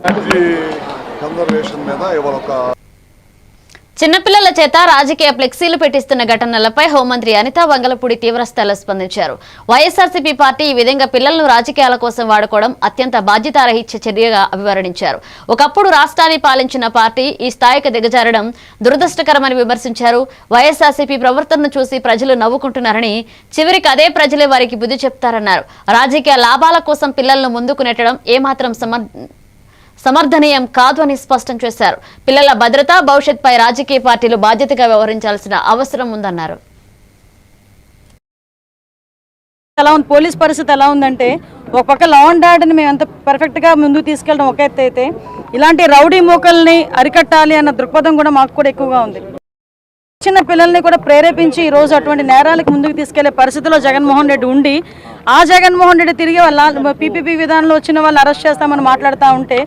Conservation మీద ఇవాళ ఒక చిన్నపిల్లల చేత రాజకీయ ఫ్లెక్సీలు పెట్టిస్తున్న ఘటనలపై హోంమంత్రి అనితా వంగలపూడి తీవ్రస్థాయిలో స్పందించారు. వైఎస్ఆర్సీపీ పార్టీ ఈ విధంగా పిల్లలను రాజకీయాల కోసం వాడుకోవడం అత్యంత బాధ్యతారహిత్య చర్యగా అభివర్ణించారు. ఒకప్పుడు రాష్ట్రాన్ని పాలించిన పార్టీ ఈ స్థాయికి దిగజారడం దురదృష్టకరమని విమర్శించారు. వైఎస్ఆర్సీపీ ప్రవర్తనను చూసి ప్రజలు నవ్వుకుంటున్నారని, చివరికి అదే ప్రజలే వారికి బుద్ధి చెప్తారన్నారు. రాజకీయ లాభాల కోసం పిల్లలను ముందుకు నెట్టడం ఏమాత్రం సమర్థనీయం కాదు అని స్పష్టం చేశారు. పిల్లల భద్రత, భవిష్యత్పై రాజకీయ పార్టీలు బాధ్యతగా వ్యవహరించాల్సిన అవసరం ఉందన్నారు. ఎలా ఉంది పోలీస్ పరిస్థితి ఎలా ఉందంటే, ఒక పక్క లా అండ్ ఆర్డర్ని మేము ఎంత పర్ఫెక్ట్గా ముందుకు తీసుకెళ్ళడం ఒక ఎత్తు అయితే, ఇలాంటి రౌడీ మూకల్ని అరికట్టాలి అన్న దృక్పథం కూడా మాకు కూడా ఎక్కువగా ఉంది. చిన్న పిల్లల్ని కూడా ప్రేరేపించి ఈ రోజు అటువంటి నేరాలకు ముందుకు తీసుకెళ్లే పరిస్థితిలో జగన్మోహన్ రెడ్డి ఉండి, ఆ జగన్మోహన్ రెడ్డి తిరిగి వాళ్ళ పీపీపీ విధానంలో వచ్చిన వాళ్ళు అరెస్ట్ చేస్తామని మాట్లాడుతూ ఉంటే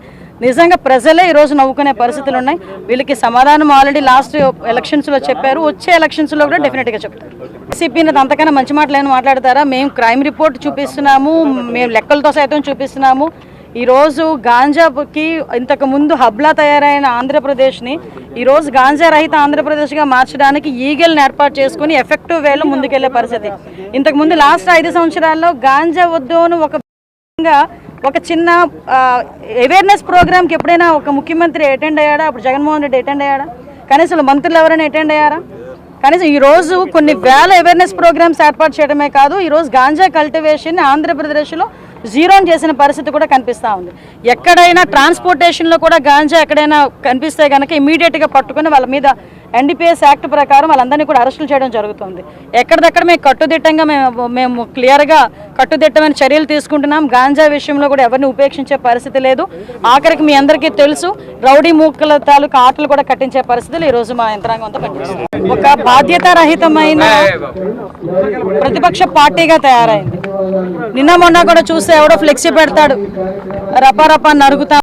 నిజంగా ప్రజలే ఈరోజు నవ్వుకునే పరిస్థితులు ఉన్నాయి. వీళ్ళకి సమాధానం ఆల్రెడీ లాస్ట్ ఎలక్షన్స్లో చెప్పారు, వచ్చే ఎలక్షన్స్లో కూడా డెఫినెట్గా చెప్తారు. సిపిని అంతకన్నా మంచి మాటలేని మాట్లాడతారా? మేము క్రైమ్ రిపోర్ట్ చూపిస్తున్నాము, మేము లెక్కలతో సైతం చూపిస్తున్నాము. ఈరోజు గాంజాకి ఇంతకుముందు హబ్లా తయారైన ఆంధ్రప్రదేశ్ని ఈరోజు గాంజా రహిత ఆంధ్రప్రదేశ్గా మార్చడానికి ఈగల్ని ఏర్పాటు చేసుకుని ఎఫెక్టివ్ వేలో ముందుకెళ్లే పరిస్థితి. ఇంతకుముందు లాస్ట్ 5 సంవత్సరాల్లో గాంజా వద్దు అని ఒక చిన్న అవేర్నెస్ ప్రోగ్రామ్కి ఎప్పుడైనా ఒక ముఖ్యమంత్రి అటెండ్ అయ్యాడా? అప్పుడు జగన్మోహన్ రెడ్డి అటెండ్ అయ్యాడా? కనీసం మంత్రులు ఎవరైనా అటెండ్ అయ్యారా? కనీసం ఈరోజు కొన్ని వేల అవేర్నెస్ ప్రోగ్రామ్స్ ఏర్పాటు చేయడమే కాదు, ఈరోజు గాంజా కల్టివేషన్ ఆంధ్రప్రదేశ్లో జీరోని చేసిన పరిస్థితి కూడా కనిపిస్తూ ఉంది. ఎక్కడైనా ట్రాన్స్పోర్టేషన్లో కూడా గాంజా ఎక్కడైనా కనిపిస్తే కనుక ఇమీడియట్గా పట్టుకుని వాళ్ళ మీద ఎన్డీపీఎస్ యాక్ట్ ప్రకారం వాళ్ళందరినీ కూడా అరెస్టులు చేయడం జరుగుతుంది. ఎక్కడిదక్కడ మేము కట్టుదిట్టంగా మేము క్లియర్గా కట్టుదిట్టమైన చర్యలు తీసుకుంటున్నాం. గాంజా విషయంలో కూడా ఎవరిని ఉపేక్షించే పరిస్థితి లేదు. ఆఖరికి మీ అందరికీ తెలుసు, రౌడీ మూకల తాలూకు ఆటలు కూడా కట్టించే పరిస్థితులు ఈరోజు మా యంత్రాంగం అంతా పనిచేస్తుంది. ఒక బాధ్యతారహితమైన ప్రతిపక్ష పార్టీగా తయారైంది. నిన్న మొన్న కూడా చూస్తే ఎవడో ఫ్లెక్సీ పెడతాడు, రపా నరుగుతా